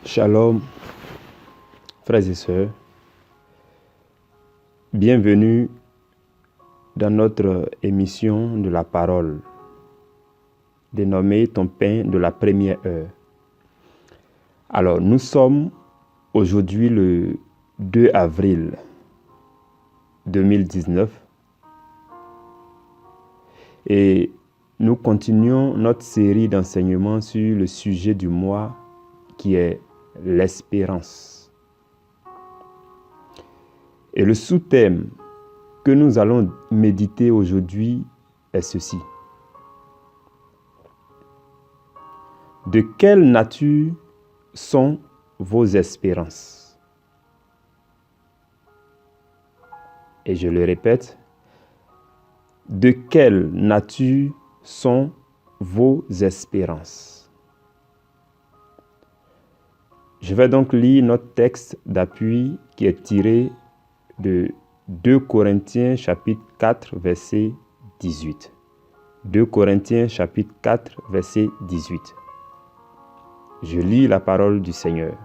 Shalom, frères et sœurs. Bienvenue dans notre émission de la parole, dénommée Ton pain de la première heure. Alors, nous sommes aujourd'hui le 2 avril 2019 et nous continuons notre série d'enseignements sur le sujet du mois qui est l'espérance. Et le sous-thème que nous allons méditer aujourd'hui est ceci. De quelle nature sont vos espérances? Et je le répète, de quelle nature sont vos espérances? Je vais donc lire notre texte d'appui qui est tiré de 2 Corinthiens chapitre 4 verset 18. 2 Corinthiens chapitre 4 verset 18. Je lis la parole du Seigneur.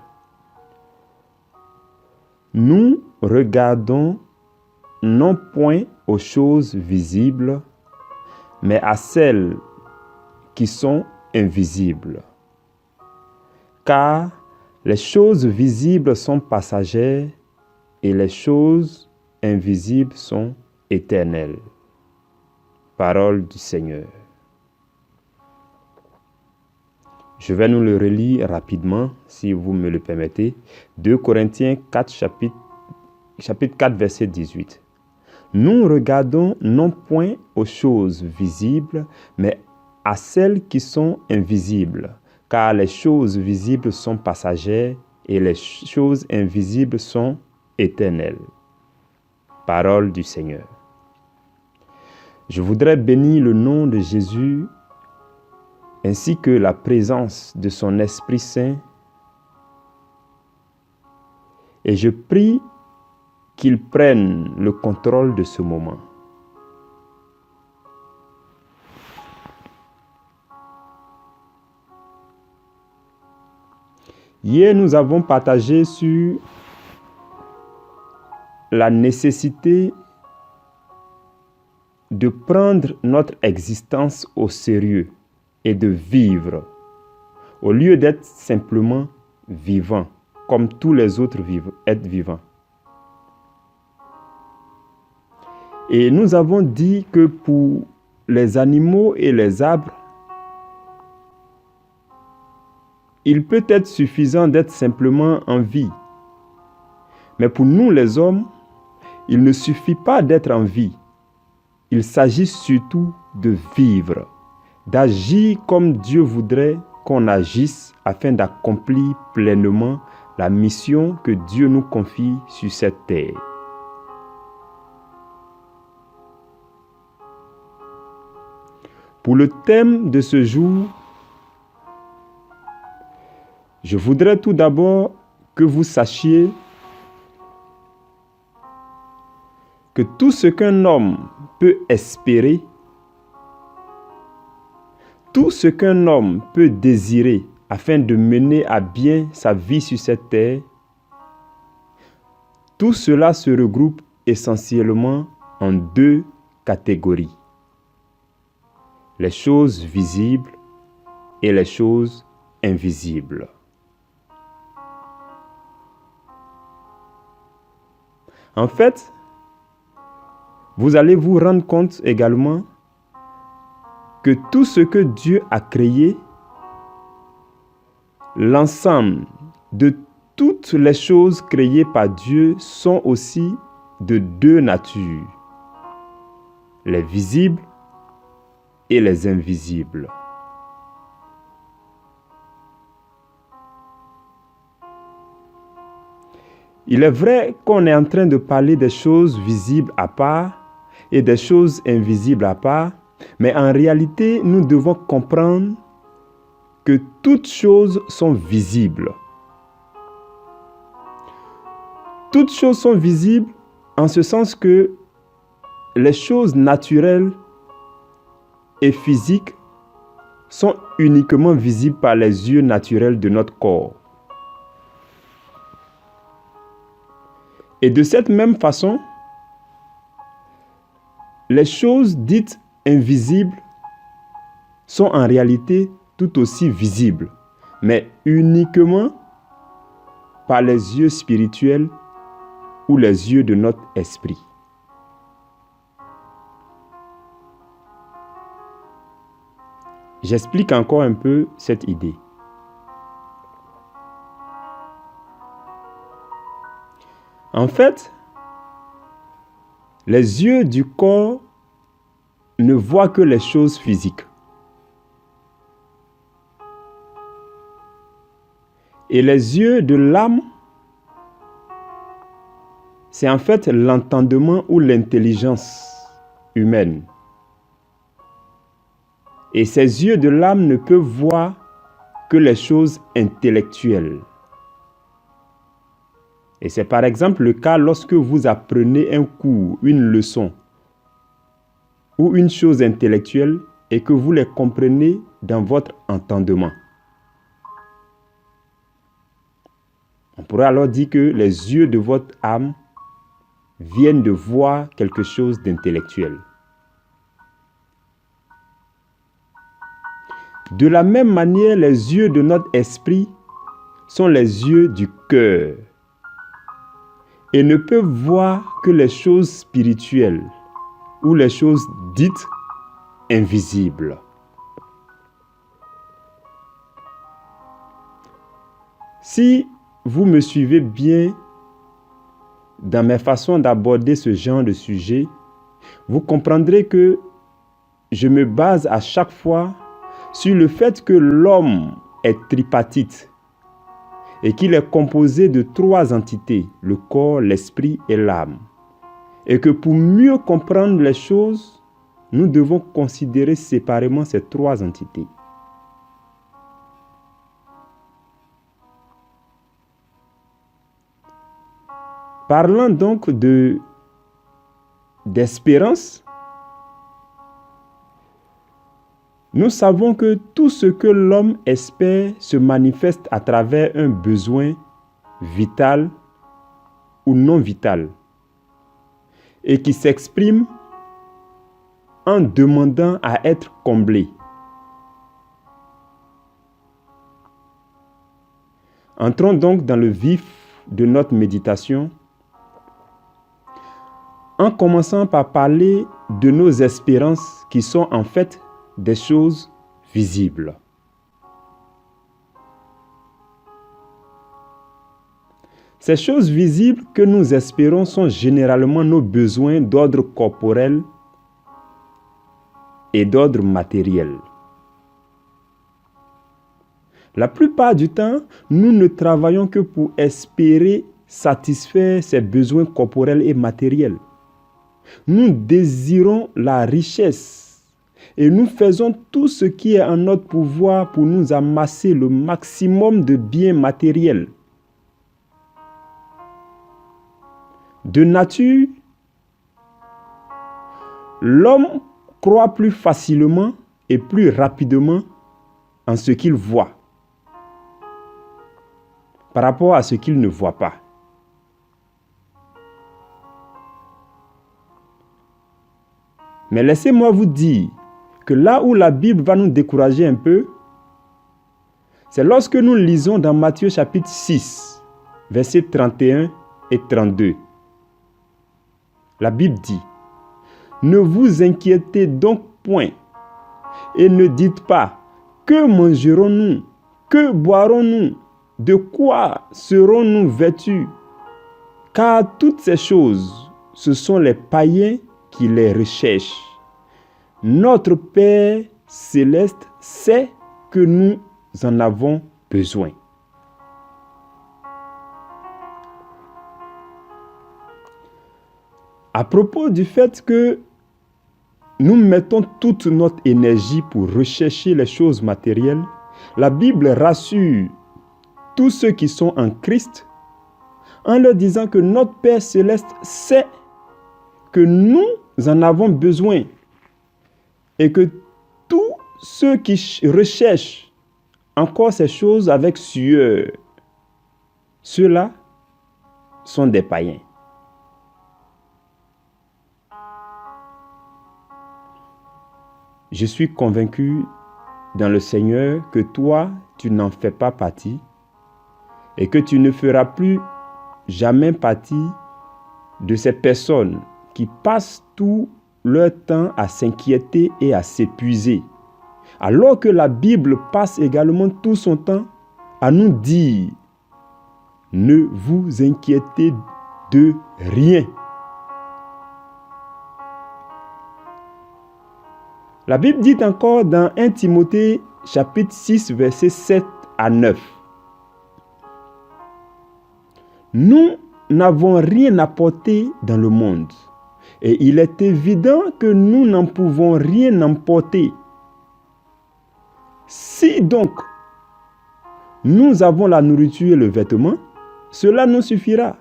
Nous regardons non point aux choses visibles, mais à celles qui sont invisibles. Car les choses visibles sont passagères et les choses invisibles sont éternelles. Parole du Seigneur. Je vais nous le relire rapidement, si vous me le permettez. 2 Corinthiens 4, chapitre 4, verset 18. Nous regardons non point aux choses visibles, mais à celles qui sont invisibles. Car les choses visibles sont passagères et les choses invisibles sont éternelles. Parole du Seigneur. Je voudrais bénir le nom de Jésus ainsi que la présence de son Esprit Saint et je prie qu'il prenne le contrôle de ce moment. Hier, nous avons partagé sur la nécessité de prendre notre existence au sérieux et de vivre, au lieu d'être simplement vivant, comme tous les autres êtres vivants. Et nous avons dit que pour les animaux et les arbres, il peut être suffisant d'être simplement en vie. Mais pour nous les hommes, il ne suffit pas d'être en vie. Il s'agit surtout de vivre, d'agir comme Dieu voudrait qu'on agisse afin d'accomplir pleinement la mission que Dieu nous confie sur cette terre. Pour le thème de ce jour, je voudrais tout d'abord que vous sachiez que tout ce qu'un homme peut espérer, tout ce qu'un homme peut désirer afin de mener à bien sa vie sur cette terre, tout cela se regroupe essentiellement en 2 catégories. Les choses visibles et les choses invisibles. En fait, vous allez vous rendre compte également que tout ce que Dieu a créé, l'ensemble de toutes les choses créées par Dieu sont aussi de 2 natures, les visibles et les invisibles. Il est vrai qu'on est en train de parler des choses visibles à part et des choses invisibles à part, mais en réalité, nous devons comprendre que toutes choses sont visibles. Toutes choses sont visibles en ce sens que les choses naturelles et physiques sont uniquement visibles par les yeux naturels de notre corps. Et de cette même façon, les choses dites invisibles sont en réalité tout aussi visibles, mais uniquement par les yeux spirituels ou les yeux de notre esprit. J'explique encore un peu cette idée. En fait, les yeux du corps ne voient que les choses physiques. Et les yeux de l'âme, c'est en fait l'entendement ou l'intelligence humaine. Et ces yeux de l'âme ne peuvent voir que les choses intellectuelles. Et c'est par exemple le cas lorsque vous apprenez un cours, une leçon ou une chose intellectuelle et que vous les comprenez dans votre entendement. On pourrait alors dire que les yeux de votre âme viennent de voir quelque chose d'intellectuel. De la même manière, les yeux de notre esprit sont les yeux du cœur et ne peuvent voir que les choses spirituelles ou les choses dites invisibles. Si vous me suivez bien dans mes façons d'aborder ce genre de sujet, vous comprendrez que je me base à chaque fois sur le fait que l'homme est tripartite et qu'il est composé de 3 entités, le corps, l'esprit et l'âme. Et que pour mieux comprendre les choses, nous devons considérer séparément ces 3 entités. Parlant donc d'espérance, nous savons que tout ce que l'homme espère se manifeste à travers un besoin vital ou non vital et qui s'exprime en demandant à être comblé. Entrons donc dans le vif de notre méditation en commençant par parler de nos espérances qui sont en fait des choses visibles. Ces choses visibles que nous espérons sont généralement nos besoins d'ordre corporel et d'ordre matériel. La plupart du temps, nous ne travaillons que pour espérer satisfaire ces besoins corporels et matériels. Nous désirons la richesse et nous faisons tout ce qui est en notre pouvoir pour nous amasser le maximum de biens matériels. De nature, l'homme croit plus facilement et plus rapidement en ce qu'il voit par rapport à ce qu'il ne voit pas. Mais laissez-moi vous dire que là où la Bible va nous décourager un peu, c'est lorsque nous lisons dans Matthieu chapitre 6, versets 31 et 32. La Bible dit: « Ne vous inquiétez donc point et ne dites pas, que mangerons-nous? Que boirons-nous? De quoi serons-nous vêtus? Car toutes ces choses, ce sont les païens qui les recherchent. Notre Père céleste sait que nous en avons besoin. » À propos du fait que nous mettons toute notre énergie pour rechercher les choses matérielles, la Bible rassure tous ceux qui sont en Christ en leur disant que notre Père céleste sait que nous en avons besoin et que tous ceux qui recherchent encore ces choses avec sueur, ceux-là sont des païens. je suis convaincu dans le Seigneur que toi, tu n'en fais pas partie et que tu ne feras plus jamais partie de ces personnes qui passent tout leur temps à s'inquiéter et à s'épuiser, alors que la Bible passe également tout son temps à nous dire « Ne vous inquiétez de rien ». La Bible dit encore dans 1 Timothée chapitre 6 versets 7 à 9. Nous n'avons rien apporté dans le monde et il est évident que nous n'en pouvons rien emporter. Si donc nous avons la nourriture et le vêtement, cela nous suffira.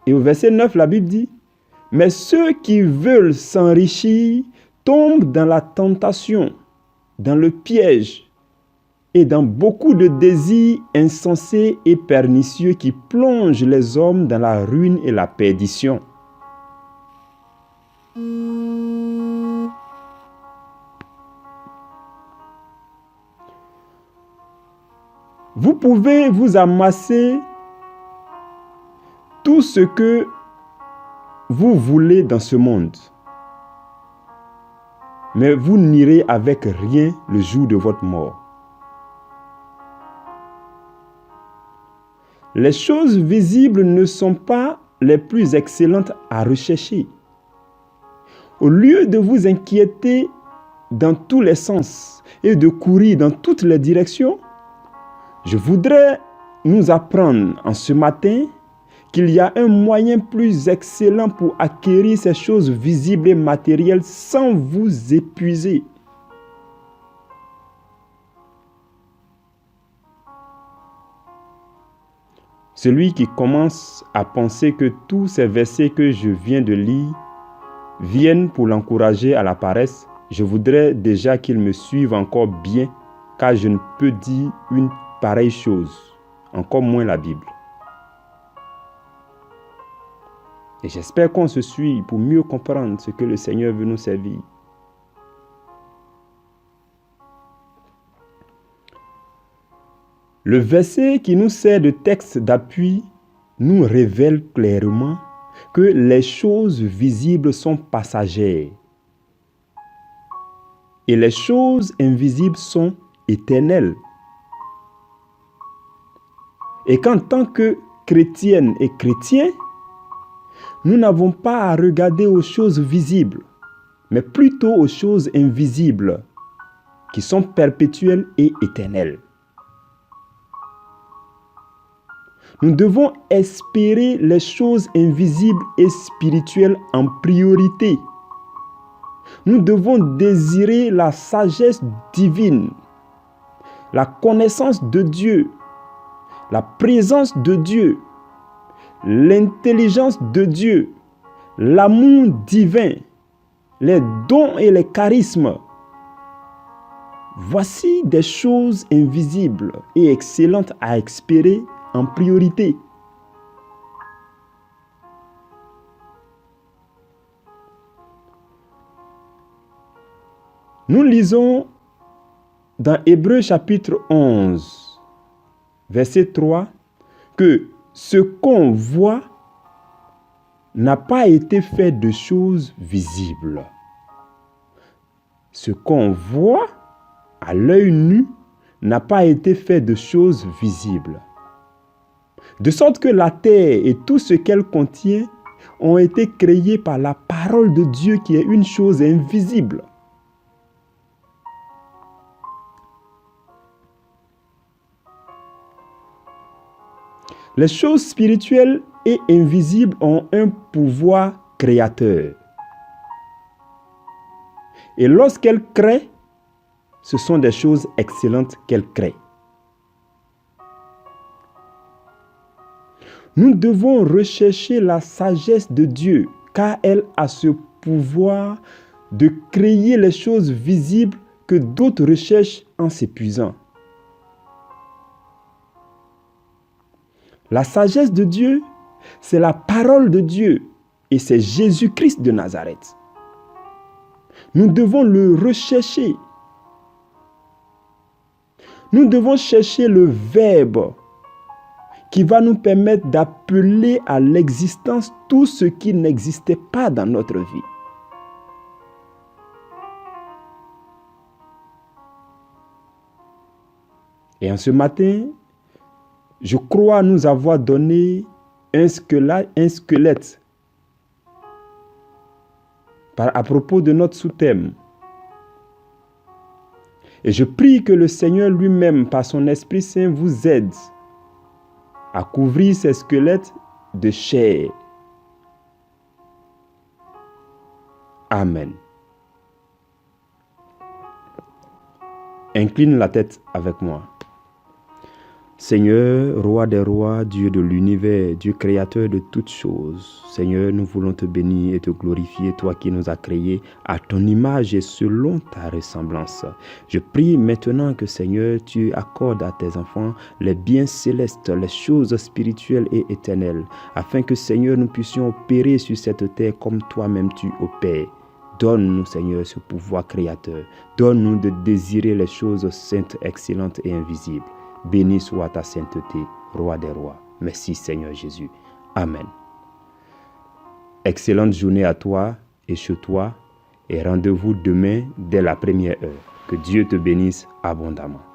Et au verset 9, la Bible dit « Mais ceux qui veulent s'enrichir tombent dans la tentation, dans le piège et dans beaucoup de désirs insensés et pernicieux qui plongent les hommes dans la ruine et la perdition. » Vous pouvez vous amasser tout ce que vous voulez dans ce monde, mais vous n'irez avec rien le jour de votre mort. Les choses visibles ne sont pas les plus excellentes à rechercher. Au lieu de vous inquiéter dans tous les sens et de courir dans toutes les directions, je voudrais nous apprendre en ce matin qu'il y a un moyen plus excellent pour acquérir ces choses visibles et matérielles sans vous épuiser. Celui qui commence à penser que tous ces versets que je viens de lire viennent pour l'encourager à la paresse, je voudrais déjà qu'il me suive encore bien, car je ne peux dire une pareille chose, encore moins la Bible. Et j'espère qu'on se suit pour mieux comprendre ce que le Seigneur veut nous servir. Le verset qui nous sert de texte d'appui nous révèle clairement que les choses visibles sont passagères et les choses invisibles sont éternelles. Et qu'en tant que chrétiennes et chrétiens, nous n'avons pas à regarder aux choses visibles, mais plutôt aux choses invisibles, qui sont perpétuelles et éternelles. Nous devons espérer les choses invisibles et spirituelles en priorité. Nous devons désirer la sagesse divine, la connaissance de Dieu, la présence de Dieu, l'intelligence de Dieu, l'amour divin, les dons et les charismes. Voici des choses invisibles et excellentes à espérer en priorité. Nous lisons dans Hébreux chapitre 11, verset 3, que ce qu'on voit n'a pas été fait de choses visibles. Ce qu'on voit à l'œil nu n'a pas été fait de choses visibles. De sorte que la terre et tout ce qu'elle contient ont été créés par la parole de Dieu qui est une chose invisible. Les choses spirituelles et invisibles ont un pouvoir créateur. Et lorsqu'elles créent, ce sont des choses excellentes qu'elles créent. Nous devons rechercher la sagesse de Dieu, car elle a ce pouvoir de créer les choses visibles que d'autres recherchent en s'épuisant. La sagesse de Dieu, c'est la parole de Dieu et c'est Jésus-Christ de Nazareth. Nous devons le rechercher. Nous devons chercher le Verbe qui va nous permettre d'appeler à l'existence tout ce qui n'existait pas dans notre vie. Et en ce matin, je crois nous avoir donné un squelette à propos de notre sous-thème. Et je prie que le Seigneur lui-même, par son Esprit Saint, vous aide à couvrir ces squelettes de chair. Amen. Incline la tête avec moi. Seigneur, roi des rois, Dieu de l'univers, Dieu créateur de toutes choses. Seigneur, nous voulons te bénir et te glorifier, toi qui nous as créés à ton image et selon ta ressemblance. Je prie maintenant que, Seigneur, tu accordes à tes enfants les biens célestes, les choses spirituelles et éternelles, afin que, Seigneur, nous puissions opérer sur cette terre comme toi-même tu opères. Donne-nous, Seigneur, ce pouvoir créateur. Donne-nous de désirer les choses saintes, excellentes et invisibles. Béni soit ta sainteté, roi des rois. Merci Seigneur Jésus. Amen. Excellente journée à toi et chez toi et rendez-vous demain dès la première heure. Que Dieu te bénisse abondamment.